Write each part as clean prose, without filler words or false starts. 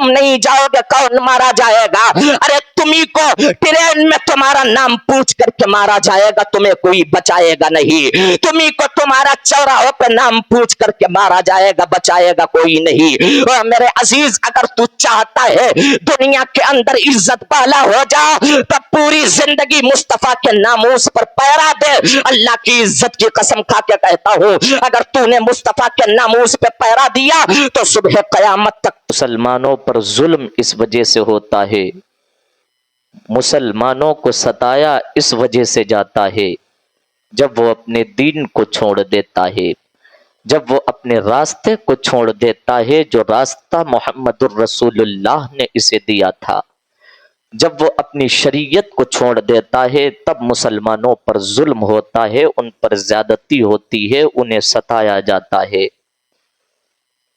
तुम नहीं जाओगे कौन मारा जाएगा? अरे तुम्ही को ट्रेन में तुम्हारा नाम पूछ करके मारा जाएगा, तुम्हें कोई बचाएगा नहीं। तुम्ही को तुम्हारा चौराहों पे नाम पूछ करके मारा जाएगा, बचाएगा कोई नहीं। और मेरे अजीज, अगर तू चाहता है दुनिया के अंदर इज्जत वाला हो जा तो पूरी जिंदगी मुस्तफा के नामूस पर पहरा दे। अल्लाह की इज्जत की कसम खा के कहता हूं, अगर तूने मुस्तफा के नामूस पे पहरा दिया तो सुबह कयामत तक मुसलमानों पर जुल्म इस वजह से होता है, मुसलमानों को सताया इस वजह से जाता है जब वो अपने दीन को छोड़ देता है, जब वो अपने रास्ते को छोड़ देता है जो रास्ता मोहम्मदुर रसूलुल्लाह ने इसे दिया था। जब वो अपनी शरीयत को छोड़ देता है तब मुसलमानों पर जुल्म होता है, उन पर ज्यादती होती है, उन्हें सताया जाता है।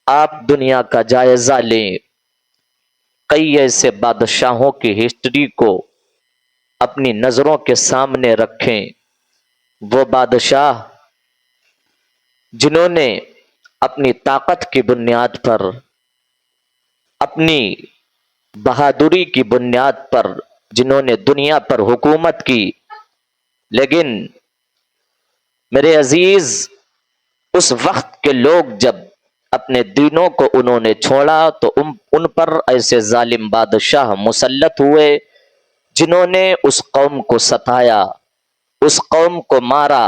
आप दुनिया का जायजा लें, कई ऐसे बादशाहों की हिस्ट्री को अपनी नजरों के सामने रखें। वो बादशाह जिन्होंने अपनी ताकत की बुनियाद पर, अपनी बहादुरी की बुनियाद पर, जिन्होंने दुनिया पर हुकूमत की, लेकिन मेरे अजीज उस वक्त के लोग जब अपने दीनों को उन्होंने छोड़ा तो उन पर ऐसे जालिम बादशाह मुसल्लत हुए जिन्होंने उस कौम को सताया, उस कौम को मारा।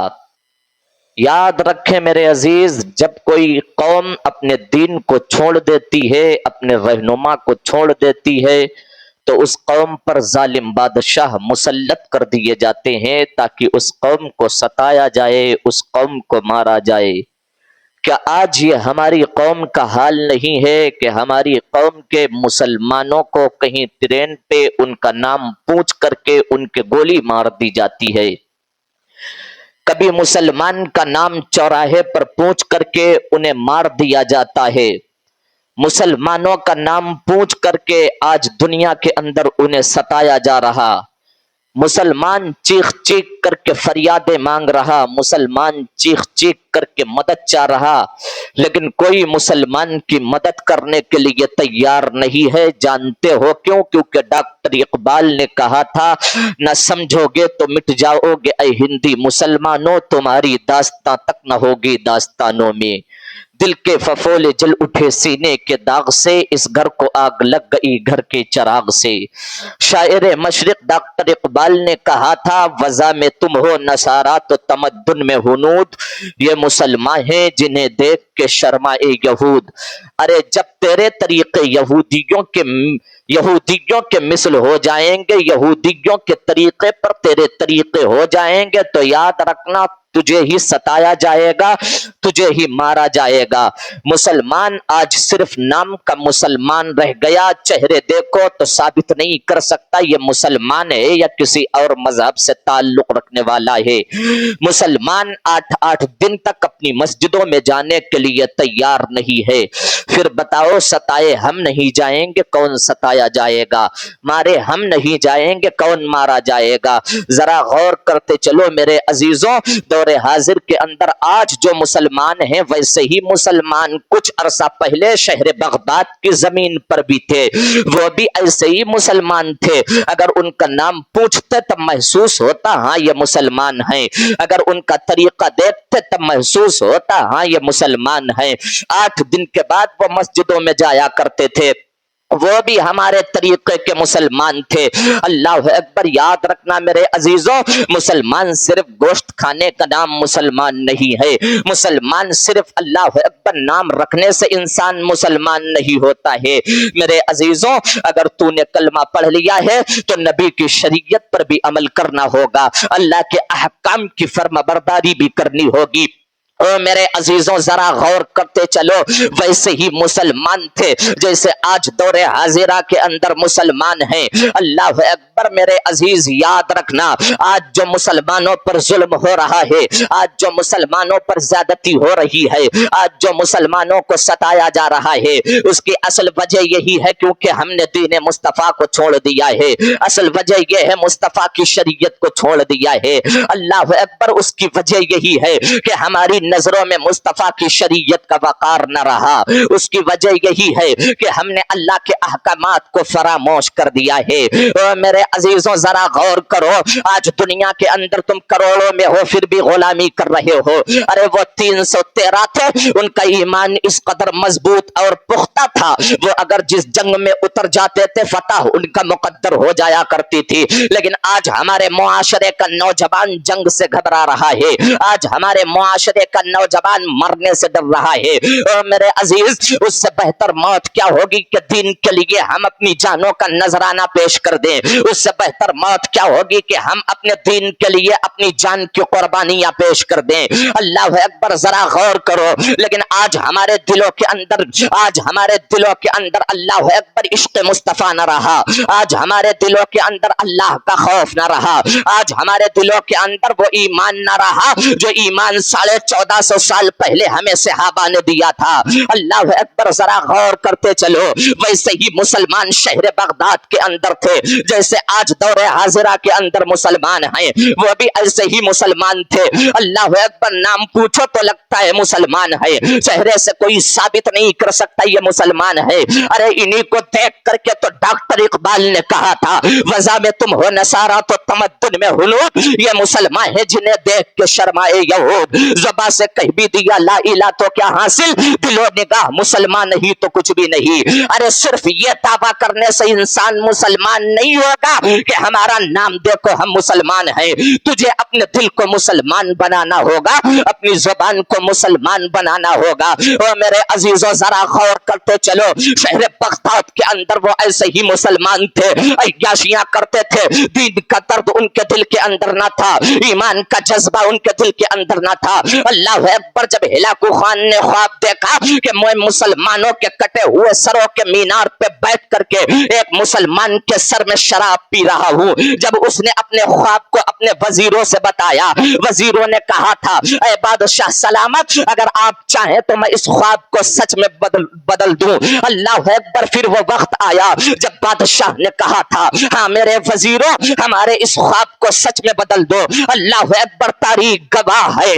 याद रखें मेरे अजीज, जब कोई कौम अपने दीन को छोड़ देती है, अपने रहनुमा को छोड़ देती है, तो उस कौम पर जालिम बादशाह मुसल्लत कर दिए जाते हैं ताकि उस कौम को सताया जाए, उस कौम को मारा जाए। क्या आज ये हमारी कौम का हाल नहीं है कि हमारी कौम के मुसलमानों को कहीं ट्रेन पे उनका नाम पूछ करके उनके गोली मार दी जाती है? कभी मुसलमान का नाम चौराहे पर पूछ करके उन्हें मार दिया जाता है। मुसलमानों का नाम पूछ करके आज दुनिया के अंदर उन्हें सताया जा रहा। मुसलमान चीख चीख करके फरियादें मांग रहा, मुसलमान चीख चीख करके मदद चाह रहा, लेकिन कोई मुसलमान की मदद करने के लिए तैयार नहीं है। जानते हो क्यों? क्योंकि डॉक्टर इकबाल ने कहा था, न समझोगे तो मिट जाओगे ऐ हिंदी मुसलमानों, तुम्हारी दास्तां तक न होगी दास्तानों में। दिल के फफोले जल उठे सीने के दाग से, इस घर को आग लग गई घर के चिराग से। शायर मशरिक डॉक्टर इकबाल ने कहा था, वज़ा में तुम हो नसारा तो तमद्दुन में हुनूद, ये मुसलमान हैं जिन्हें देख के शर्माए यहूद। अरे जब तेरे तरीके यहूदियों के मिसल हो जाएंगे, यहूदियों के तरीके पर तेरे तरीके हो जाएंगे, तो याद रखना तुझे ही सताया जाएगा, तुझे ही मारा जाएगा। मुसलमान आज सिर्फ नाम का मुसलमान रह गया, चेहरे देखो तो साबित नहीं कर सकता ये मुसलमान है या किसी और मजहब से ताल्लुक रखने वाला है। मुसलमान 8-8 दिन तक अपनी मस्जिदों में जाने के लिए तैयार नहीं है। फिर बताओ, सताए हम नहीं जाएंगे कौन सताया जाएगा, मारे हम नहीं जाएंगे कौन मारा जाएगा। जरा गौर करते चलो मेरे अजीजों, दौरे हाजिर के अंदर आज जो मुसलमान हैं वैसे ही मुसलमान कुछ अरसा पहले शहर बगदाद की जमीन पर भी थे, वो भी ऐसे ही मुसलमान थे। अगर उनका नाम पूछते तब महसूस होता हाँ ये मुसलमान हैं, अगर उनका तरीका देखते तब महसूस होता हाँ ये मुसलमान हैं। 8 दिन के बाद वो मस्जिदों में जाया करते थे, वो भी हमारे तरीके के मुसलमान थे। अल्लाह अकबर। याद रखना मेरे अजीजों, मुसलमान सिर्फ गोश्त खाने का नाम मुसलमान नहीं है। मुसलमान सिर्फ अल्लाह अकबर नाम रखने से इंसान मुसलमान नहीं होता है। मेरे अजीजों, अगर तूने कलमा पढ़ लिया है तो नबी की शरीयत पर भी अमल करना होगा, अल्लाह के अहकाम की फर्माबरदारी भी करनी होगी। ओ मेरे अजीजों, जरा गौर करते चलो, वैसे ही मुसलमान थे जैसे आज दौरे हाजिरा के अंदर मुसलमान हैं। अल्लाह अकबर। मेरे अजीज याद रखना, आज जो मुसलमानों पर जुल्म हो रहा है, आज जो मुसलमानों पर ज्यादती हो रही है, आज जो मुसलमानों को सताया जा रहा है, उसकी असल वजह यही है क्योंकि हमने दीन मुस्तफा को छोड़ दिया है। असल वजह यह है मुस्तफा की शरीयत को छोड़ दिया है। अल्लाह अकबर। उसकी वजह यही है कि हमारी नजरों में मुस्तफा की शरीयत का वकार न रहा। उसकी वजह यही है कि हमने अल्लाह के अहकामात को फरामोश कर दिया है। मेरे अजीजों जरा गौर करो, आज दुनिया के अंदर तुम करोड़ों में हो फिर भी गुलामी कर रहे हो। अरे वो 313 थे, उनका ईमान इस कदर मजबूत और पुख्ता था, वो अगर जिस जंग में उतर जाते थे फतह उनका मुकद्दर हो जाया करती थी। लेकिन आज हमारे मुआशरे का नौजवान जंग से घबरा रहा है, आज हमारे मुआशरे का नौजवान मरने से डर रहा है। और मेरे अजीज, उससे बेहतर मौत क्या होगी कि दीन के लिए हम अपनी जानों का नजराना पेश कर दें। उससे बेहतर मौत क्या होगी कि हम अपने दीन के लिए अपनी जान की कुर्बानियां पेश कर दें। अल्लाह अकबर, जरा गौर करो। लेकिन आज हमारे दिलों के अंदर, आज हमारे दिलों के अंदर अल्लाह अकबर इश्क मुस्तफा न रहा, आज हमारे दिलों के अंदर अल्लाह का खौफ न रहा, आज हमारे दिलों के अंदर वो ईमान न रहा जो ईमान 1450 साल पहले हमें सहाबा ने दिया था। अल्लाह अकबर, जरा गौर करते चलो। वैसे ही मुसलमान शहर बगदाद के अंदर थे जैसे आज दौरे हाजिरा के अंदर मुसलमान हैं, वो भी ऐसे ही मुसलमान थे। अल्लाह अकबर, नाम पूछो तो लगता है मुसलमान है, चेहरे से कोई साबित नहीं कर सकता ये मुसलमान है। अरे इन्हीं को देख करके तो डॉक्टर इकबाल ने कहा था, वजह में तुम हो नसारा तो तमद्दुन में हुनूद, ये मुसलमान है जिन्हें देख के शर्माए यहूद। ज़ुबान से कह भी दिया ला इला तो क्या हासिल, दिलो निगाह मुसलमान नहीं तो कुछ भी नहीं। अरे सिर्फ ये दावा करने से इंसान मुसलमान नहीं होगा कि हमारा नाम देखो हम मुसलमान हैं। तुझे अपने दिल को मुसलमान बनाना होगा, अपनी जुबान को मुसलमान बनाना होगा। और मेरे अजीजों जरा गौर करते चलो, शहर बगदाद के अंदर वो ऐसे ही मुसलमान थे, अय्याशियां करते थे, दीन का दर्द उनके दिल के अंदर ना था, ईमान का जज्बा उनके दिल के अंदर ना था। अल्लाह अकबर, जब हिलाकू खान ने ख्वाब देखा कि मैं मुसलमानों के कटे हुए सरों के मीनार पे बैठ करके एक मुसलमान के सर में शराब पी रहा हूँ, जब उसने अपने ख्वाब को अपने वजीरों से बताया, वजीरों ने कहा था ऐ बादशाह सलामत, अगर आप चाहें तो मैं इस ख्वाब को सच में बदल दूं। अल्लाह अकबर, फिर वो वक्त आया जब बादशाह ने कहा था हाँ मेरे वजीरों, हमारे इस ख्वाब को सच में बदल दो। अल्लाह अकबर, तारीख गवाह है,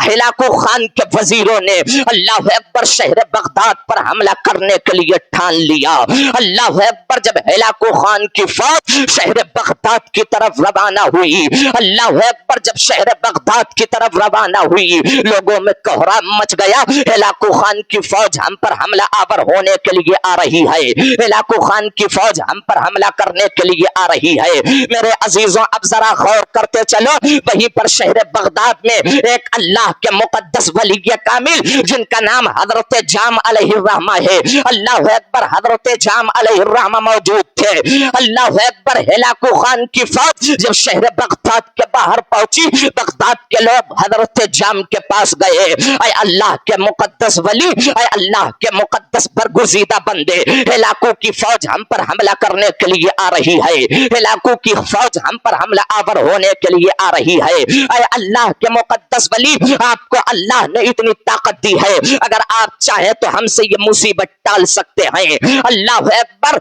हिलाकू खान के वजीरों ने अल्लाह अकबर शहर बगदाद पर हमला करने के लिए ठान लिया। अल्लाह अकबर, जब हिलाकू खान की फौज शहर बगदाद की तरफ रवाना हुई, अल्लाह अकबर, जब शहर बगदाद की तरफ रवाना हुई, लोगों में कोहराम मच गया। हिलाकू खान की फौज हम पर हमला आवर होने के लिए आ रही है, हिलाकू खान की फौज हम पर हमला करने के लिए आ रही है। मेरे अजीजों, अब जरा गौर करते चलो, वहीं पर शहर बगदाद में एक अल्लाह के मुकद्दस वली कामिल जिनका नाम हजरत जाम अलैहिर्रहमा है, अल्लाह अकबर, हजरत जाम अलैहिर्रहमा मौजूद थे। अल्लाह अकबर, हिलाकू खान की फौज जब शहर बगदाद के बाहर पहुंची, बगदाद के लोग हजरत जाम के पास गए, ऐ अल्लाह के मुकद्दस वली, ऐ अल्लाह के मुकद्दस बरगुज़ीदा बंदे, हिलाकू की फौज हम पर हमला करने के लिए आ रही है, हिलाकू की फौज हम पर हमला आवर होने के लिए आ रही है। ऐ अल्लाह के मुकद्दस वली, आपको अल्लाह ने इतनी ताकत दी है, अगर आप चाहे तो हमसे ये मुसीबत टाल सकते हैं। अल्लाह अकबर,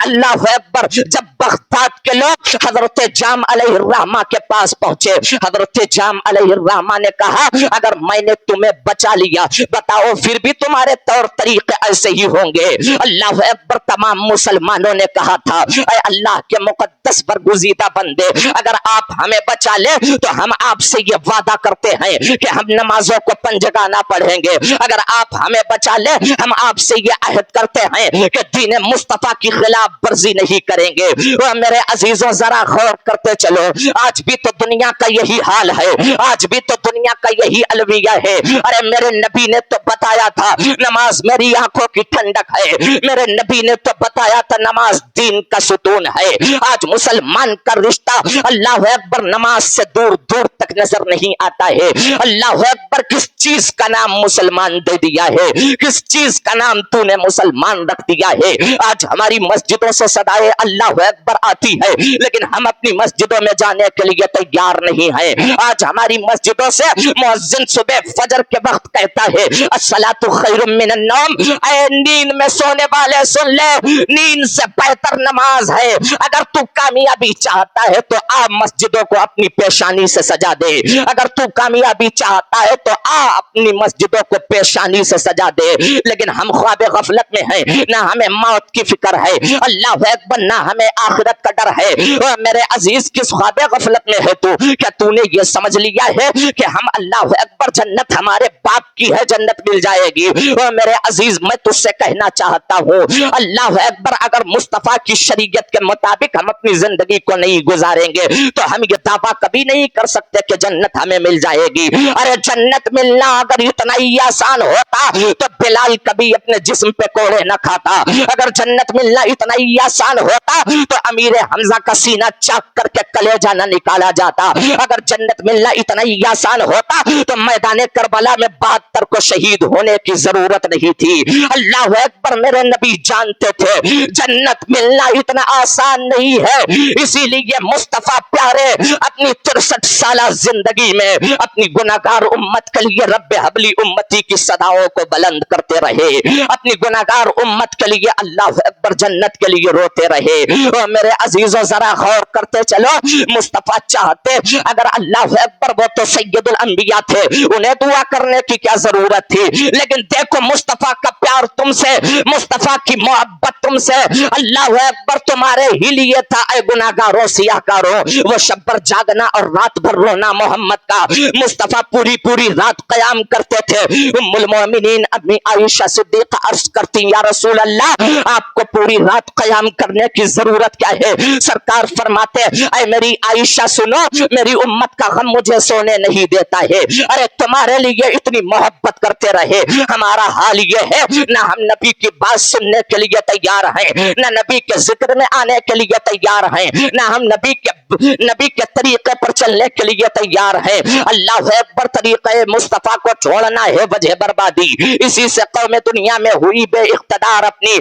अल्लाह अकबर, जब बगदाद के लोग हजरत जाम अलैहिर्रहमा के पास पहुंचे, हजरत जाम अलैहिर्रहमा ने कहा अगर मैंने तुम्हें बचा लिया, बताओ फिर भी तुम्हारे तौर तरीके ऐसे ही होंगे। अल्लाह अकबर, तमाम मुसलमानों ने कहा था ऐ अल्लाह के मुकद्दस बरगुज़ीदा बंदे, अगर आप हमें बचा ले तो हम आपसे ये वादा करते हैं कि हम नमाजों को पंजगाना पढ़ेंगे। अगर आप हमें बचा ले, हम आपसे ये अहद करते हैं कि दीन मुस्तफा की खिलाफ वर्जी नहीं करेंगे। और मेरे अजीजों, जरा गौर करते चलो, आज भी तो दुनिया का यही हाल है, आज भी तो दुनिया का यही अलविया है। अरे मेरे नबी ने तो बताया था नमाज मेरी आंखों की ठंडक है, मेरे नबी ने तो बताया था नमाज दीन का सुतून है। आज मुसलमान का रिश्ता अल्लाह अकबर नमाज से दूर दूर तक नजर नहीं आता है। अल्लाह अकबर, किस चीज का नाम मुसलमान दे दिया है, किस चीज का नाम तूने मुसलमान रख दिया है। आज हमारी मस्जिद मस्जिदों से सदाए अल्लाह अकबर आती है, लेकिन हम अपनी मस्जिदों में जाने के लिए तैयार नहीं है। आज हमारी मस्जिदों से मुअज्जिन सुबह फजर के वक्त कहता है अस्सलातु खैरुम मिनन नौम, ऐ नींद में सोने वाले सुन ले, नींद से बेहतर नमाज है। अगर तू कामयाबी चाहता है तो आ मस्जिदों को अपनी पेशानी से सजा दे, अगर तू कामयाबी चाहता है तो आ अपनी मस्जिदों को पेशानी से सजा दे। लेकिन हम ख्वाब गफलत में हैं, ना हमें मौत की फिक्र है अल्लाह अकबर, ना हमें आखिरत का डर है। मेरे अजीज किस ख्वाब गफलत में है तू? क्या तूने ये समझ लिया है कि हम अल्लाह अकबर जन्नत हमारे बाप की है, जन्नत मिल जाएगी? मेरे अजीज मैं तुझसे कहना चाहता हूँ अल्लाह अकबर, अगर मुस्तफा की शरीयत के मुताबिक हम अपनी जिंदगी को नहीं गुजारेंगे तो हम ये दावा कभी नहीं कर सकते कि जन्नत हमें मिल जाएगी। अरे जन्नत मिलना अगर इतना ही आसान होता तो बिलाल कभी अपने जिस्म पे कोड़े न खाता। अगर जन्नत मिलना इतना ही आसान होता तो अमीर हमजा का सीना चाक करके कलेजा न निकाला जाता। अगर जन्नत मिलना इतना ही आसान होता तो मैदान करबला में 72 को शहीद होने की जरूरत नहीं थी। अल्लाह अकबर, मेरे नबी जानते थे जन्नत मिलना इतना आसान नहीं है, इसीलिए मुस्तफा प्यारे अपनी 63 साल जिंदगी में अपनी गुनाहगार उम्मत के लिए रब्बे हबली उम्मती की सदाओं को बुलंद करते रहे, अपनी गुनाहगार उम्मत के लिए अल्लाह अकबर जन्नत के लिए रोते रहे। और मेरे अजीजों जरा गौर करते चलो, मुस्तफा चाहते अगर अल्लाह अकबर, वो तो सैयदुल अंबिया थे, उन्हें दुआ करने की क्या जरूरत थी? लेकिन देखो मुस्तफा का प्यार तुमसे, मुस्तफा की मोहब्बत तुमसे, अल्लाह अकबर तुम्हारे ही लिए था ऐ गुनाहगारों सियाकारों। वो शब भर जागना और रात भर रोना मोहम्मद का, मुस्तफा पूरी पूरी रात कयाम करते थे। उम्मुल मोमिनीन अम्मी आयशा सिद्दीक़ा अर्ज करती या रसूल अल्लाह, आपको पूरी रात कयाम करने की जरूरत क्या है? सरकार फरमाते ऐ मेरी आयशा सुनो, मेरी उम्मत का गम मुझे सोने नहीं देता है। अरे तुम्हारे लिए इतनी मोहब्बत करते रहे, हमारा हाल ये है ना हम नबी की बात सुनने के लिए तैयार हैं, ना नबी के जिक्र में आने के लिए तैयार हैं, ना हम नबी के तरीके पर चलने के लिए तैयार है। अल्लाह अकबर, तरीके मुस्तफा को छोड़ना है वजह बर्बादी, इसी से कौम दुनिया में हुई बेइख्तिदार अपनी।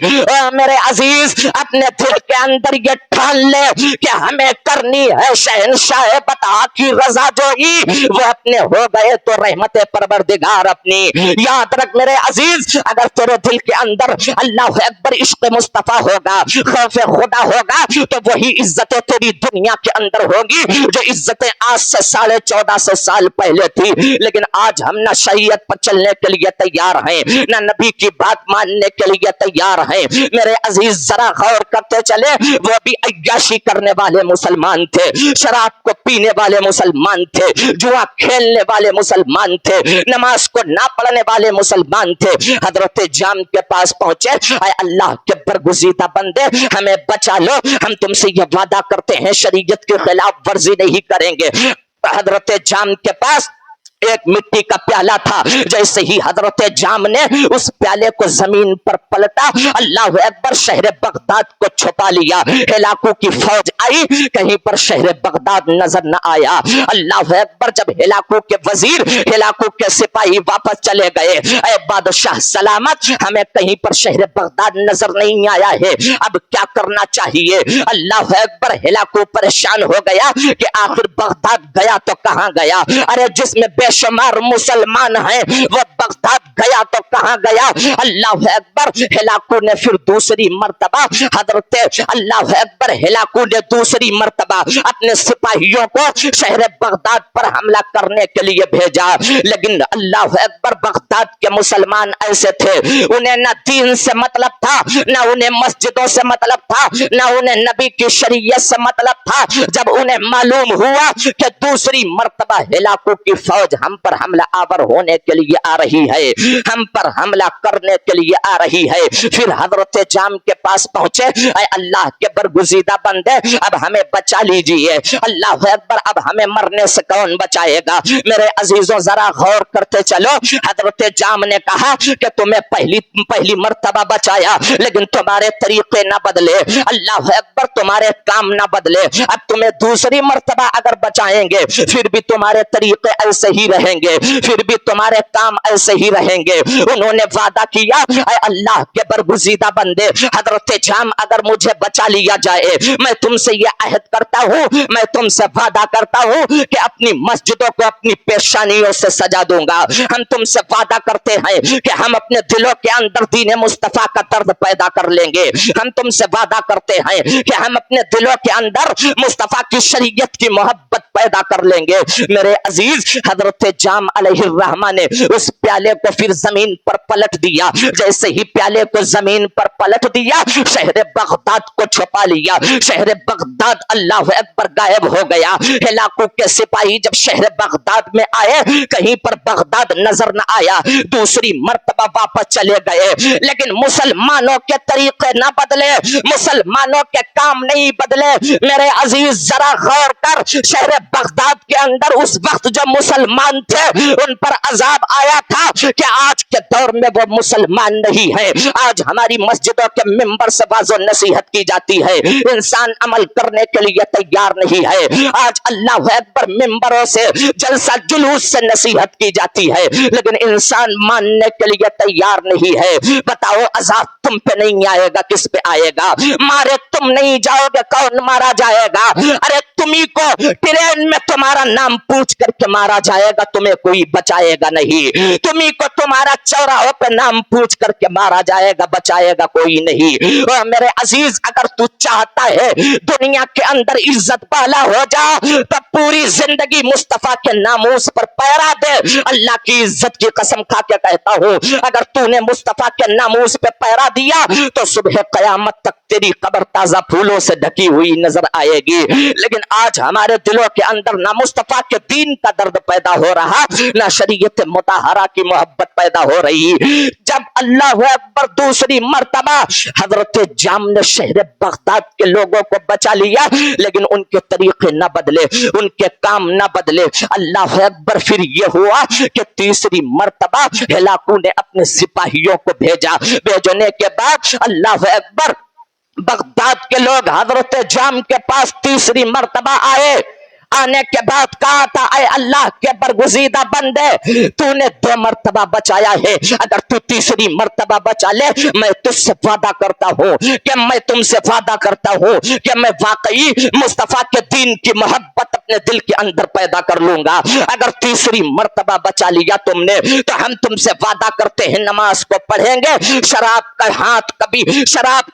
मेरे अजीज अपने दिल के अंदर ये ठान ले कि हमें करनी है शहंशाह बता की रजा जोई, वो अपने हो गए तो रहमत परवरदिगार अपनी। याद रख मेरे अजीज, अगर तेरे दिल के अंदर अल्लाह अकबर इश्क मुस्तफा होगा, खौफ खुदा होगा, तो वही इज्जतें तेरी दुनिया के अंदर होगी जो इज्जतें आज से 1450 साल पहले थी। लेकिन आज हम ना शरीयत पर चलने के लिए तैयार हैं, ना नबी की बात मानने के लिए तैयार हैं। मेरे अजीज जरा गौर करते चले, वो भी अय्याशी करने वाले मुसलमान थे, शराब को पीने वाले मुसलमान थे, जुआ खेलने वाले मुसलमान थे, नमाज को ना पढ़ने वाले मुसलमान थे। हजरत जाम के पास पहुंचे, ऐ अल्लाह के बरगुज़ीदा बंदे हमें बचा लो, हम तुमसे ये वादा करते हैं शरीयत के खिलाफ वर्जी नहीं करेंगे। हजरत जाम के पास एक मिट्टी का प्याला था, जैसे ही हजरत जाम ने उस प्याले को जमीन पर पलटा, अल्लाह अकबर, शहर बगदाद को छुपा लिया। हिलाकू की फौज आई, कहीं पर शहर बगदाद नजर न आया। अल्लाह अकबर, जब हिलाकू के वजीर, हिलाकू के सिपाही वापस चले गए, ऐ बादशाह सलामत, हमें कहीं पर शहर बगदाद नजर नहीं आया है, अब क्या करना चाहिए? अल्लाह अकबर, हिलाकू परेशान हो गया कि आखिर बगदाद गया तो कहां गया? अरे जिसमें बेशुमार मुसलमान हैं वो बगदाद गया तो कहां गया? अल्लाह अकबर, हिलाकू ने फिर दूसरी मर्तबा, हजरत अल्लाह अकबर, हिलाकू ने दूसरी मर्तबा अपने सिपाहियों को शहर बगदाद पर हमला करने के लिए भेजा। लेकिन अल्लाह अकबर, बगदाद के मुसलमान ऐसे थे, उन्हें ना दीन से मतलब था, ना उन्हें मस्जिदों से मतलब था, ना उन्हें नबी की शरीयत से मतलब था। जब उन्हें मालूम हुआ कि दूसरी मर्तबा हिलाकू की फौज हम पर हमला आवर होने के लिए आ रही है, हम पर हमला करने के लिए आ रही है, फिर हजरत जाम के पास पहुंचे, ऐ अल्लाह के बरगुज़ीदा बंदे अब हमें बचा लीजिए। अल्लाह अकबर, अब हमें मरने से कौन बचाएगा? मेरे अजीजों जरा गौर करते चलो, हजरत जाम ने कहा कि तुम्हें पहली मर्तबा बचाया, लेकिन तुम्हारे तरीके ना बदले, अल्लाह अकबर, तुम्हारे काम ना बदले, अब तुम्हें दूसरी मर्तबा अगर बचाएंगे फिर भी तुम्हारे तरीके ऐसे ही ہی رہیں گے، پھر بھی تمہارے کام ایسے ہی رہیں گے۔ انہوں نے وعدہ کیا، اے اللہ کے برگزیدہ بندے حضرت جام اگر مجھے بچا لیا جائے، میں تم سے یہ عہد کرتا ہوں، میں تم سے وعدہ کرتا ہوں کہ اپنی مسجدوں کو اپنی پیشانیوں سے سجا دوں گا۔ ہم تم سے وعدہ کرتے ہیں کہ ہم اپنے دلوں کے اندر دین مصطفیٰ کا درد پیدا کر لیں گے۔ ہم تم سے وعدہ کرتے ہیں کہ ہم اپنے دلوں کے اندر مصطفیٰ کی شریعت کی محبت پیدا کر لیں گے۔ میرے عزیز، حضرت جام علیہ الرحمہ نے اس پیالے کو پھر زمین پر پلٹ دیا۔ جیسے ہی پیالے کو زمین پر پلٹ دیا، شہر بغداد کو چھپا لیا۔ شہر بغداد اللہ اکبر غائب ہو گیا۔ ہلاکو کے سپاہی جب شہر بغداد میں آئے، کہیں پر بغداد نظر نہ آیا، دوسری مرتبہ واپس چلے گئے، لیکن مسلمانوں کے طریقے نہ بدلے، مسلمانوں کے کام نہیں بدلے۔ میرے عزیز ذرا غور کر، شہر بغداد کے اندر اس وقت جو مسلمان تھے ان پر عذاب آیا تھا کہ آج کے دور میں وہ مسلمان نہیں ہے۔ آج ہماری مسجدوں کے ممبر سے واضح نصیحت کی جاتی ہے، انسان عمل کرنے کے لیے تیار نہیں ہے۔ آج اللہ اکبر ممبروں سے جلسہ جلوس سے نصیحت کی جاتی ہے، لیکن انسان ماننے کے لیے تیار نہیں ہے۔ بتاؤ عذاب تم پہ نہیں آئے گا، کس پہ آئے گا؟ مارے تم نہیں جاؤ گے، کون مارا جائے گا؟ ارے تمہیں کو ٹرین میں تمہارا نام پوچھ کر کے مارا جائے گا، تمہیں کوئی بچائے گا نہیں۔ تمہیں کو تمہارا چوراہوں پہ نام پوچھ کر کے مارا جائے گا، بچائے گا کوئی نہیں۔ اور میرے عزیز، اگر تو چاہتا ہے دنیا کے اندر عزت بالا ہو جا تو پوری زندگی مصطفیٰ کے ناموس پر پہرا دے۔ اللہ کی عزت کی قسم کھا کے کہتا ہوں، اگر تو نے مصطفیٰ کے ناموس پہ پہرا دیا تو صبح قیامت تک تیری قبر تازہ پھولوں سے ڈھکی ہوئی نظر آئے گی۔ لیکن آج ہمارے دلوں کے اندر نہ مصطفیٰ کے دین کا درد پیدا ہو رہا، نہ شریعت مطہرہ کی محبت پیدا ہو رہی۔ جب اللہ اکبر دوسری مرتبہ حضرت جام نے شہر بغداد کے لوگوں کو بچا لیا، لیکن ان کے طریقے نہ بدلے، ان کے کام نہ بدلے۔ اللہ اکبر، پھر یہ ہوا کہ تیسری مرتبہ ہلاکو نے اپنے سپاہیوں کو بھیجا۔ بھیجنے کے بعد اللہ اکبر بغداد کے لوگ حضرت جام کے پاس تیسری مرتبہ آئے۔ آنے کے بعد کہا تھا، اے اللہ کے برگزیدہ بندے، تو نے 2 مرتبہ بچایا ہے، اگر تو تیسری مرتبہ بچا لے، میں تجھ سے وعدہ کرتا ہوں کہ میں واقعی مصطفیٰ کے دین کی محبت اپنے دل کے اندر پیدا کر لوں گا۔ اگر تیسری مرتبہ بچا لیا تم نے تو ہم تم سے وعدہ کرتے ہیں نماز کو پڑھیں گے، شراب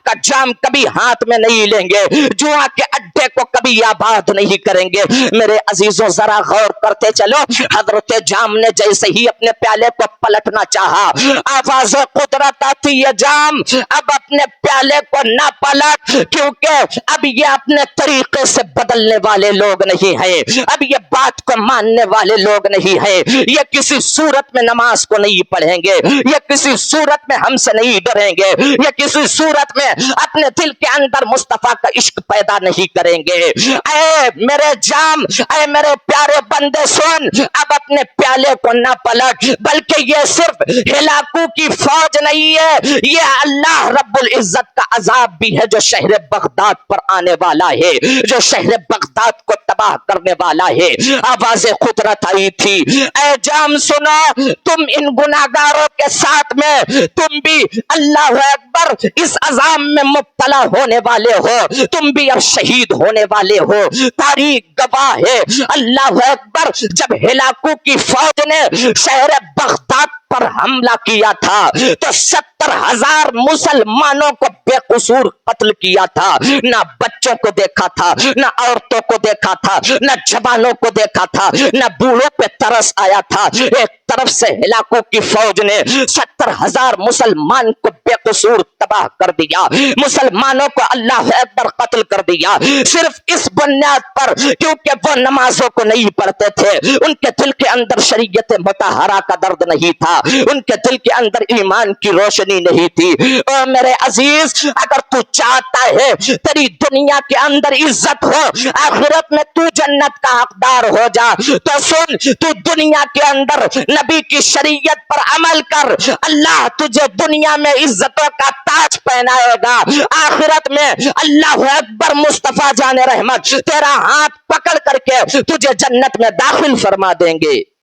کا جام کبھی ہاتھ میں نہیں لیں گے، جوا کے اڈے کو کبھی آباد نہیں کریں گے۔ میرے عزیزوں ذرا غور کرتے چلو، حضرت جام نے جیسے ہی اپنے پیالے کو پلٹنا چاہا، آواز قدرت آتی ہے، جام اب اپنے پیالے کو نہ پلٹ، کیونکہ اب یہ اپنے طریقے سے بدلنے والے لوگ نہیں ہیں، اب یہ بات کو ماننے والے لوگ نہیں ہیں، یہ کسی صورت میں نماز کو نہیں پڑھیں گے، یہ کسی صورت میں ہم سے نہیں ڈریں گے، یہ کسی صورت میں اپنے دل کے اندر مصطفیٰ کا عشق پیدا نہیں کریں گے۔ اے میرے جام، اے میرے پیارے بندے، سن، اب اپنے پیالے کو نہ پلٹ، بلکہ یہ صرف ہلاکو کی فوج نہیں ہے، یہ اللہ رب العزت کا عذاب بھی ہے جو شہر بغداد پر آنے والا ہے، جو شہر بغداد کو تباہ کرنے والا ہے۔ آواز قدرت آئی تھی، اے جام سنو، تم ان گناہگاروں کے ساتھ میں تم بھی اللہ اکبر اس عذاب میں مبتلا ہونے والے ہو، تم بھی اب شہید ہونے والے ہو۔ تاریخ گواہ ہے، اللہ اکبر، جب ہلاکو کی فوج نے شہر بغداد پر حملہ کیا تھا تو 70,000 مسلمانوں کو بے قصور قتل کیا تھا۔ نہ بچوں کو دیکھا تھا، نہ عورتوں کو دیکھا تھا، نہ جوانوں کو دیکھا تھا، نہ بوڑھوں پہ ترس آیا تھا۔ ایک طرف سے ہلاکو کی فوج نے 70,000 مسلمان کو بے قصور تباہ کر دیا، مسلمانوں کو اللہ اکبر قتل کر دیا، صرف اس بنیاد پر کیونکہ وہ نمازوں کو نہیں پڑھتے تھے، ان کے دل کے اندر شریعت مطہرہ کا درد نہیں تھا، ان کے دل کے اندر ایمان کی روشنی نہیں تھی۔ اور میرے عزیز، اگر تو چاہتا ہے تیری دنیا کے اندر عزت ہو، آخرت میں تو جنت کا حقدار ہو جا، تو سن، تو دنیا کے اندر نبی کی شریعت پر عمل کر، اللہ تجھے دنیا میں عزتوں کا تاج پہنائے گا، آخرت میں اللہ اکبر مصطفیٰ جان رحمت تیرا ہاتھ پکڑ کر کے تجھے جنت میں داخل فرما دیں گے۔